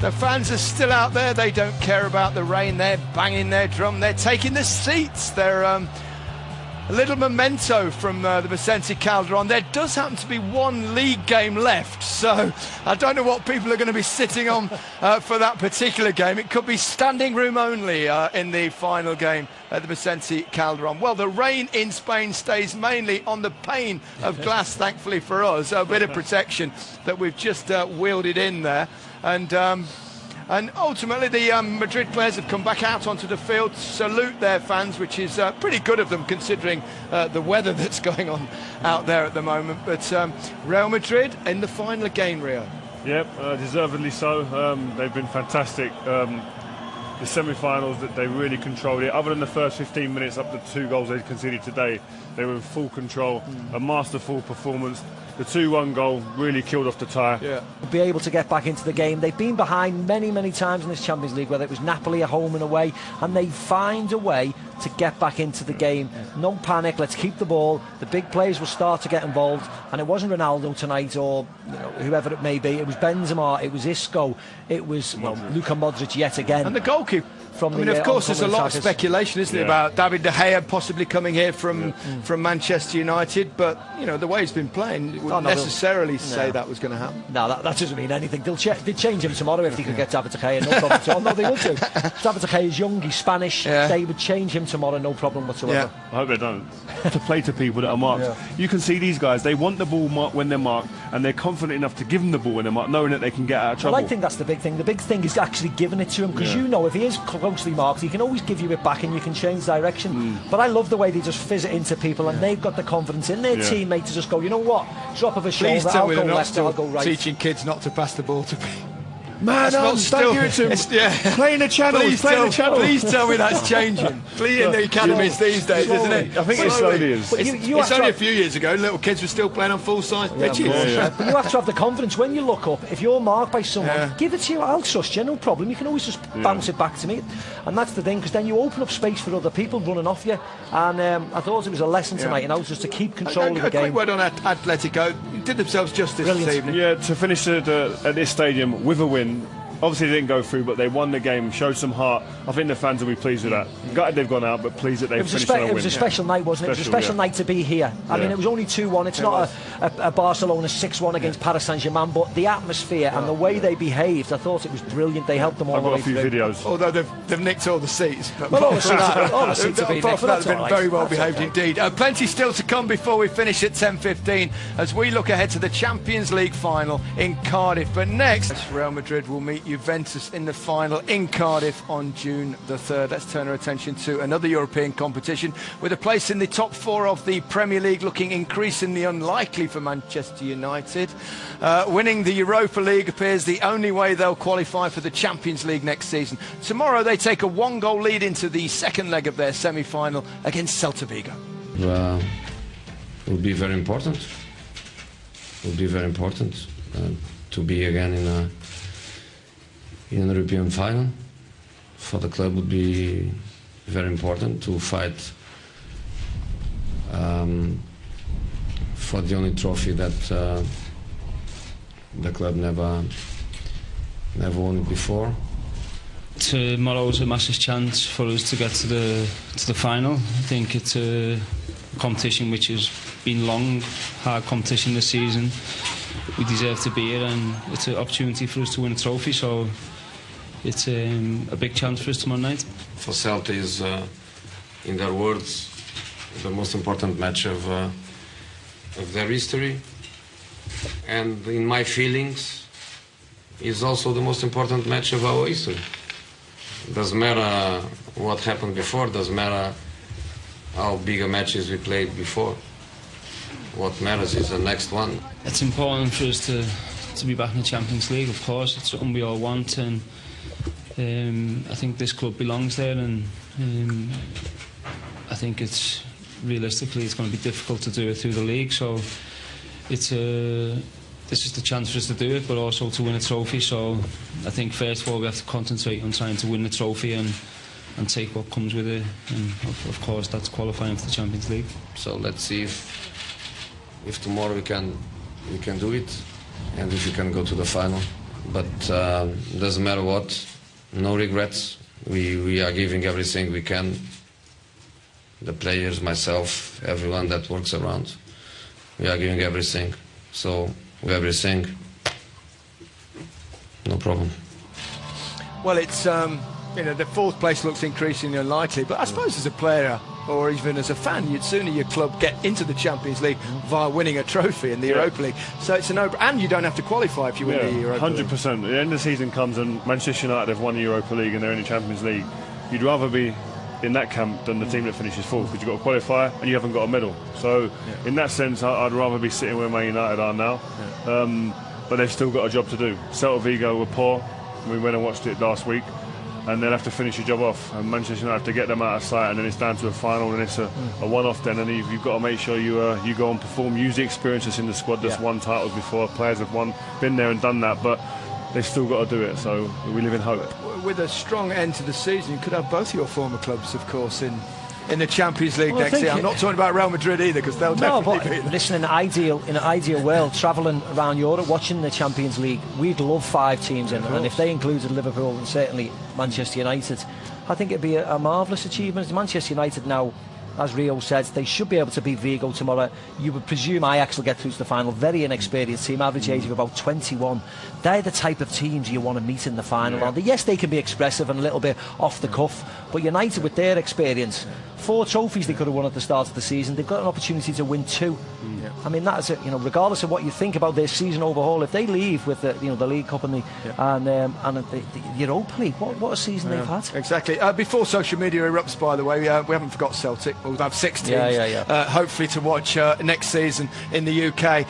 The fans are still out there. They don't care about the rain. They're banging their drum. They're taking the seats. They're a little memento from the Vicente Calderon. There does happen to be one league game left, so I don't know what people are going to be sitting on for that particular game. It could be standing room only in the final game at the Vicente Calderon. Well, the rain in Spain stays mainly on the pane of glass, thankfully for us. A bit of protection that we've just wielded in there. And ultimately, the Madrid players have come back out onto the field to salute their fans, which is pretty good of them considering the weather that's going on out there at the moment. But Real Madrid in the final again, Rio. Yep, deservedly so. They've been fantastic. The semi-finals, that they really controlled it. Other than the first 15 minutes, up to 2 goals they conceded today, they were in full control. A masterful performance. The 2-1 goal really killed off the tie. Yeah. Be able to get back into the game. They've been behind many, many times in this Champions League, whether it was Napoli at home and away, and they find a way to get back into the game. No panic, let's keep the ball. The big players will start to get involved, and it wasn't Ronaldo tonight or whoever it may be. It was Benzema, it was Isco, it was Luka Modric yet again. And the goalkeeper. Of course, there's a lot of speculation, isn't it, about David De Gea possibly coming here from Manchester United, but the way he's been playing, it wouldn't necessarily say that was going to happen. No, that doesn't mean anything. They'd change him tomorrow if they could get David De Gea, no problem at all. No, they would do. David De Gea is young, he's Spanish. They would change him tomorrow, no problem whatsoever. I hope they don't. To play to people that are marked. You can see these guys, they want the ball when they're marked, and they're confident enough to give them the ball when they're marked, knowing that they can get out of trouble. Well, I think that's the big thing. The big thing is actually giving it to him, because if he is closely marked, he can always give you it back and you can change direction. But I love the way they just fizz it into people, and they've got the confidence in their teammate to just go, you know what, drop of a shoulder, I'll go left, I'll go right. Teaching kids not to pass the ball to me. Man, don't give it to him. Playing the channels, please tell me that's changing. Please, in the academies these days, isn't it? I think it slowly is. It's only a few years ago, little kids were still playing on full-size pitches. But you have to have the confidence. When you look up, if you're marked by someone, give it to you, I'll trust you, no problem. You can always just bounce it back to me. And that's the thing, because then you open up space for other people running off you. And I thought it was a lesson tonight, just to keep control of the game. A quick word on Atletico. Did themselves justice this evening. Yeah, to finish at this stadium with a win. Obviously they didn't go through, but they won the game, showed some heart. I think the fans will be pleased with that. Gutted they've gone out, but pleased that they've finished on a win. It was a special night, wasn't it? It was a special night to be here. I mean, it was only 2-1. It's not a Barcelona 6-1 against Paris Saint-Germain, but the atmosphere and the way they behaved, I thought it was brilliant. They helped them all the way through. I've got a few videos. Although they've nicked all the seats. Well, all the seats have been nicked. They've been very well behaved indeed. Plenty still to come before we finish at 10:15 as we look ahead to the Champions League final in Cardiff. But next, Real Madrid will meet Juventus in the final in Cardiff on June the 3rd. Let's turn our attention to another European competition with a place in the top 4 of the Premier League looking increasingly unlikely for Manchester United. Winning the Europa League appears the only way they'll qualify for the Champions League next season. Tomorrow they take a 1-goal lead into the second leg of their semi-final against Celta Vigo. It will be very important. It will be very important to be again in a European final. For the club would be very important to fight for the only trophy that the club never won before. Tomorrow is a massive chance for us to get to the final. I think it's a competition which has been long, hard competition this season. We deserve to be here, and it's an opportunity for us to win a trophy. So it's a big chance for us tomorrow night. For Celta is, in their words, the most important match of their history, and in my feelings, is also the most important match of our history. Doesn't matter what happened before, doesn't matter how big a matches we played before. What matters is the next one. It's important for us to be back in the Champions League, of course. It's something we all want, and I think this club belongs there, and I think realistically it's going to be difficult to do it through the league. So this is the chance for us to do it, but also to win a trophy. So I think first of all we have to concentrate on trying to win the trophy and take what comes with it, and of course that's qualifying for the Champions League. So let's see if tomorrow we can do it, and if we can go to the final. but doesn't matter what, no regrets. We are giving everything we can. The players, myself, everyone that works around, we are giving everything. So we have everything, no problem. Well, it's the fourth place looks increasingly unlikely, but I suppose as a player or even as a fan, you'd sooner your club get into the Champions League via winning a trophy in the Europa League. So it's and you don't have to qualify if you win the Europa League. 100%. The end of the season comes and Manchester United have won the Europa League and they're in the Champions League. You'd rather be in that camp than the team that finishes fourth, because you've got to qualify and you haven't got a medal. So in that sense, I'd rather be sitting where Man United are now. But they've still got a job to do. Celta Vigo were poor. We went and watched it last week, and they'll have to finish the job off, and Manchester United have to get them out of sight, and then it's down to a final, and it's a one-off then, and you've got to make sure you go and perform, use the experience that's in the squad that's won titles before. Players have been there and done that, but they've still got to do it, so we live in hope. With a strong end to the season, you could have both your former clubs, of course, in the Champions League next year. I'm not talking about Real Madrid either, because they'll definitely be there. Listen, in an ideal world, travelling around Europe, watching the Champions League, we'd love 5 teams in, and if they included Liverpool and certainly Manchester United, I think it'd be a marvellous achievement. Manchester United now, as Rio said, they should be able to beat Vigo tomorrow. You would presume Ajax will get through to the final. Very inexperienced team, average age of about 21. They're the type of teams you want to meet in the final. Yes, they can be expressive and a little bit off the cuff, but United, with their experience, 4 trophies they could have won at the start of the season. They've got an opportunity to win 2. I mean, that is it. Regardless of what you think about their season overhaul, if they leave with the League Cup and the Europa League, what a season they've had. Exactly. Before social media erupts, by the way, we haven't forgot Celtic. We'll have 6 teams, hopefully, to watch next season in the UK.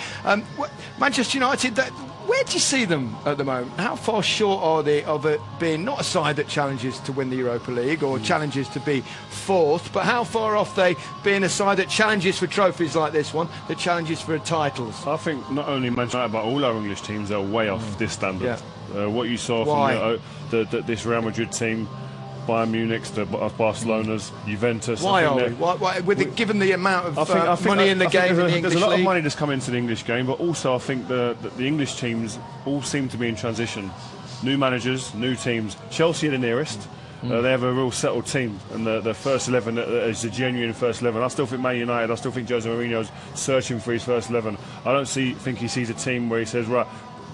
Manchester United, where do you see them at the moment? How far short are they of it being not a side that challenges to win the Europa League or challenges to be 4th, but how far off they being a side that challenges for trophies like this one, that challenges for titles? I think not only Manchester United, but all our English teams are way off this standard. What you saw from this Real Madrid team, Bayern Munich's, Barcelona's, Juventus. Why are we? Why, given the amount of money in the game, there's a lot of money that's come into the English game, but also I think the English teams all seem to be in transition. New managers, new teams. Chelsea are the nearest. They have a real settled team, and the first 11 is a genuine first 11. I still think Man United, I still think Jose Mourinho's searching for his first 11. I don't think he sees a team where he says, right,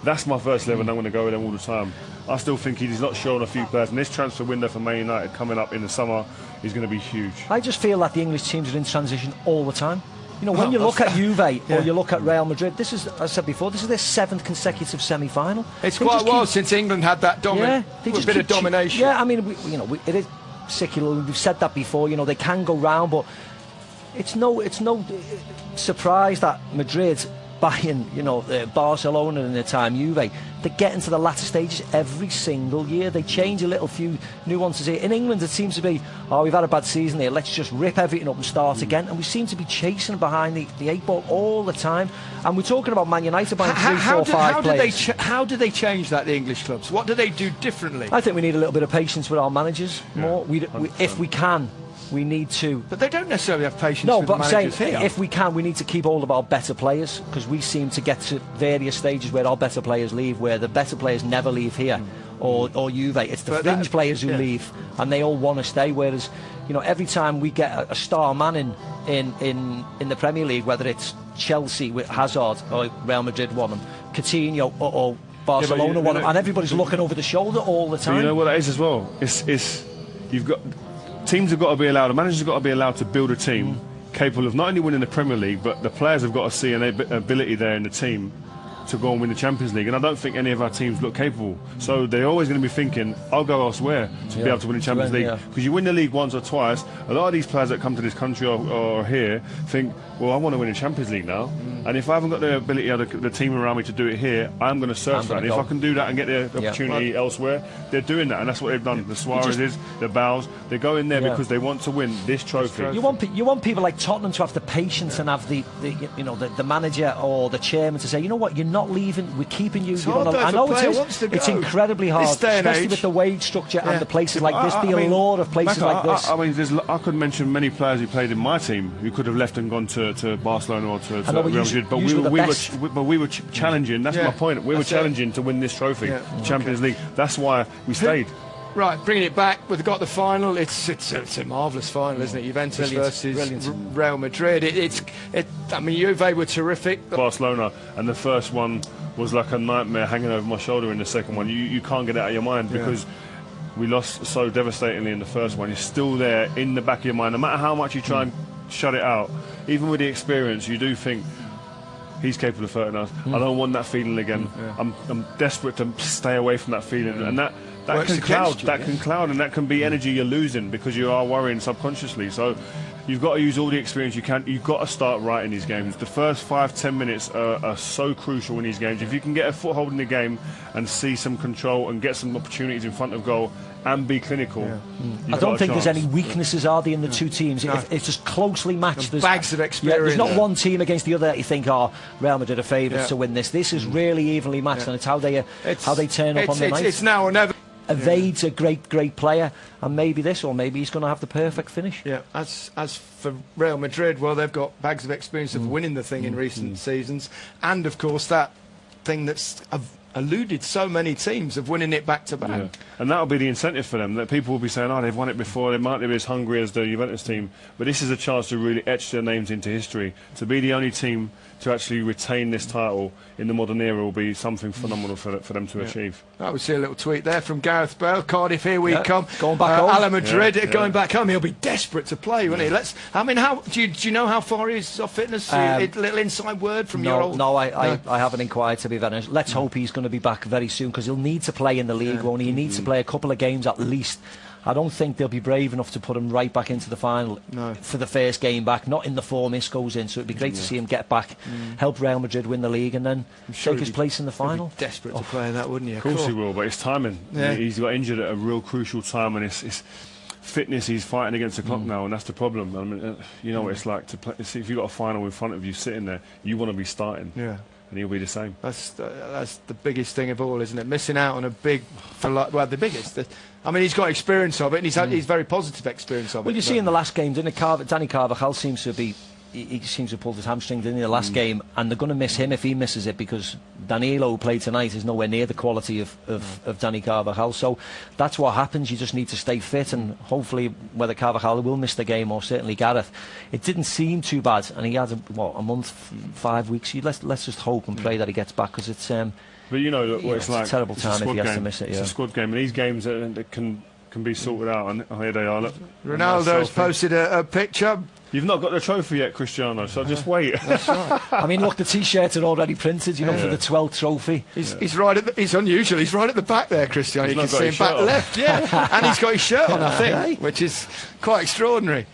that's my first 11, I'm going to go with them all the time. I still think he's not showing a few players, and this transfer window for Man United coming up in the summer is going to be huge. I just feel that the English teams are in transition all the time. When you look at Juve or you look at Real Madrid, this is, as I said before, this is their 7th consecutive semi-final. It's quite a while since England had that bit of domination. I mean, it is secular. We've said that before. They can go round, but it's no surprise that Madrid, Bayern, Barcelona in their time, Juve, they get into the latter stages every single year. They change a little few nuances here. In England, it seems to be, we've had a bad season here, let's just rip everything up and start again. And we seem to be chasing behind the 8 ball all the time. And we're talking about Man United buying 3, 4, 5 players. How do they change that, the English clubs? What do they do differently? I think we need a little bit of patience with our managers more. If we can, we need to. But they don't necessarily have patience with the managers here. If we can, we need to keep hold of our better players, because we seem to get to various stages where our better players leave, where the better players never leave here, or Juve. It's the fringe players who leave, and they all want to stay. Whereas, every time we get a star man in the Premier League, whether it's Chelsea with Hazard or Real Madrid won him, Coutinho or Barcelona won him, and everybody's looking over the shoulder all the time. But you know what that is as well? It's you've got. Teams have got to be allowed, the managers have got to be allowed to build a team capable of not only winning the Premier League, but the players have got to see an ability there in the team to go and win the Champions League. And I don't think any of our teams look capable. So they're always going to be thinking, I'll go elsewhere to be able to win the Champions League. Because you win the league once or twice, a lot of these players that come to this country or here think, well, I want to win the Champions League now. And if I haven't got the ability or the team around me to do it here, I'm going to search for that. And if I can do that and get the opportunity elsewhere, they're doing that. And that's what they've done. The Suarez's, the Bows, they go in there because they want to win this trophy. You want people like Tottenham to have the patience and have the manager or the chairman to say, you know what, you're not leaving, we're keeping you. I know it's incredibly hard, especially with the wage structure and the places like this, the allure of places like this. I could mention many players who played in my team who could have left and gone to Barcelona or to Real Madrid. Madrid, but we were challenging. That's my point. We were challenging to win this trophy, Champions League. That's why we stayed. Right, bringing it back, we've got the final. It's a marvellous final, isn't it? Juventus versus Real Madrid. I mean, Juve were terrific. Barcelona, and the first one was like a nightmare hanging over my shoulder. In the second one, you can't get it out of your mind because we lost so devastatingly in the first one. It's still there in the back of your mind, no matter how much you try and shut it out. Even with the experience, you do think he's capable of hurting us. I don't want that feeling again. I'm desperate to stay away from that feeling, and that can cloud, and that can be energy you're losing because you are worrying subconsciously. So you've got to use all the experience you can. You've got to start right in these games. The first 5-10 minutes are so crucial in these games. If you can get a foothold in the game and see some control and get some opportunities in front of goal and be clinical, I don't think there's any weaknesses, are there, in the two teams? It's just closely matched. There's bags of experience. There's not one team against the other that you think, Real Madrid are favourites to win this. This is really evenly matched, and it's how they turn up on the night. It's now or never. Evades a great player, and maybe he's going to have the perfect finish. Yeah, as for Real Madrid, well, they've got bags of experience of winning the thing in recent seasons, and of course that thing that's eluded so many teams of winning it back to back. Yeah. And that'll be the incentive for them, that people will be saying, they've won it before, they might not be as hungry as the Juventus team, but this is a chance to really etch their names into history. To be the only team to actually retain this title in the modern era will be something phenomenal for them to achieve. We see a little tweet there from Gareth Bale. Cardiff, here we come. Going back home. Ala Madrid going back home. He'll be desperate to play, won't he? How do you know how far he is off fitness? A little inside word from your old... No, I haven't inquired, to be very honest. Let's hope he's going to be back very soon, because he'll need to play in the league, won't he? He needs to play a couple of games at least. I don't think they'll be brave enough to put him right back into the final for the first game back, not in the form this goes in. So it'd be great to see him get back, help Real Madrid win the league, and then take his place in the final. Be desperate to play in that, wouldn't you? Of course he will, but it's timing. He's got injured at a real crucial time, and it's fitness. He's fighting against the clock now, and that's the problem. I mean, you know what it's like to play. If you've got a final in front of you sitting there, you want to be starting. Yeah. And he'll be the same. That's the biggest thing of all, isn't it? Missing out on the biggest. I mean, he's got experience of it, and he's very positive experience of it. Well, you see in the last game, didn't it? Danny Carvajal seems to be... He seems to have pulled his hamstring, didn't he, the last game, and they're going to miss him if he misses it, because Danilo, who played tonight, is nowhere near the quality of Danny Carvajal. So that's what happens. You just need to stay fit, and hopefully, whether Carvajal will miss the game or certainly Gareth, it didn't seem too bad, and he had a month, 5 weeks. Let's just hope and pray that he gets back, because it's but you know what it's like. A terrible time if he has to miss it. It's a squad game, and these games that can be sorted out, and here they are. Look, Ronaldo's posted a picture. You've not got the trophy yet, Cristiano, so just wait. That's right. I mean, look, the T-shirts are already printed, for the 12th trophy. He's right at he's unusual. He's right at the back there, Cristiano. You can see him back left, and he's got his shirt on, I think, which is quite extraordinary.